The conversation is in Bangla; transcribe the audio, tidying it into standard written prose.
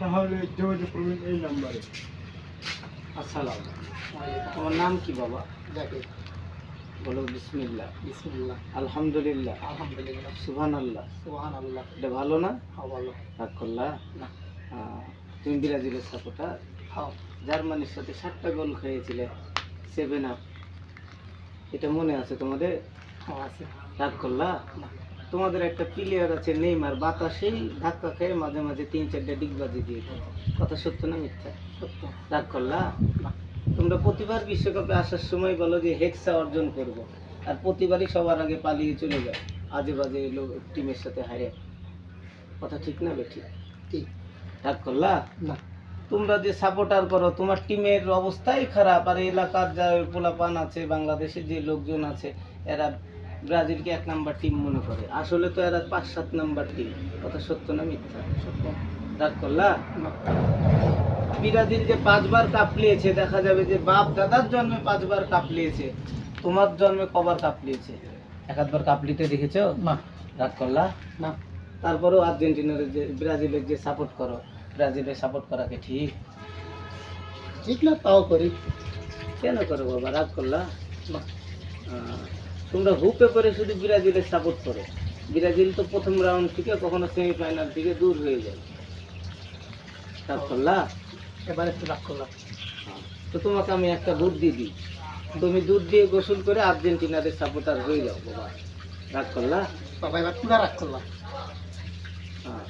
তাহলে যোগাযোগ করবেন এই নাম্বারে। আসসালাম, তোমার নাম কি বাবা? জাকির। বলো বিসমিল্লাহ। বিসমিল্লাহ। আলহামদুলিল্লাহ। আলহামদুলিল্লাহ। সুবহানাল্লাহ। সুবহানাল্লাহ। এটা ভালো না? হ্যাঁ ভালো। রাগ করলা? না। তুমি ব্রাজিলের সাপোর্টার? হ্যাঁ। জার্মানির সাথে 7টা গোল খেয়েছিলে 7-আপ, এটা মনে আছে তোমাদের? হ্যাঁ আছে। রাগ করলা? না। তোমাদের একটা প্লেয়ার আছে নেইমার, বাতাসেই ধাক্কা খেয়ে মাঝে মাঝে 3-4টা ডিগবাজি দিয়ে দেয়। কথা সত্য না মিথ্যা? সত্য। রাগ করলা? না। তোমরা প্রতিবার বিশ্বকাপে আসার সময় বলো যে হেক্সা অর্জন করব, আর প্রতিবারই সবার আগে পালিয়ে চলে যায় আজে বাজে লোক টিমের সাথে হারে। কথা ঠিক না বেঠিক? ঠিক। রাগ করলা? না। তোমরা যে সাপোর্টার করো, তোমার টিমের অবস্থাই খারাপ, আর এলাকার যা পোলাপান আছে, বাংলাদেশের যে লোকজন আছে, এরা ব্রাজিলকে 1 নাম্বার টিম মনে করে। আসলে তো এরা 5-7 নাম্বার টিম। কথা সত্য না মিথ্যা? সত্য। রাগ করলা? না। ব্রাজিল যে 5বার কাপ নিয়েছে, দেখা যাবে যে বাপ দাদার জন্মে 5বার কাপ নিয়েছে, তোমার জন্মে কবার কাপ নিয়েছে? 1-বার কাপ নিতে দেখেছো? না। রাগ করলা? না। তারপরেও আর্জেন্টিনার যে ব্রাজিলের যে সাপোর্ট করো, ব্রাজিলের সাপোর্ট করা কি ঠিক? ঠিক না, তাও করি। কেন করো বাবা? রাগ করলা? না। তোমরা হুপে করে শুধু ব্রাজিলের সাপোর্ট করো। ব্রাজিল তো প্রথম রাউন্ড থেকে কখনো সেমিফাইনাল থেকে দূর হয়ে যায়। রাগ করলা? এবার একটু রাগ করলাম। তো তোমাকে আমি একটা বুদ্ধি দিই, তুমি দুধ দিয়ে গোসল করে আর্জেন্টিনাদের সাপোর্টার হয়ে যাও বাবা। রাগ করলা? বাবা এবার পুরা রাগ করলাম। হ্যাঁ।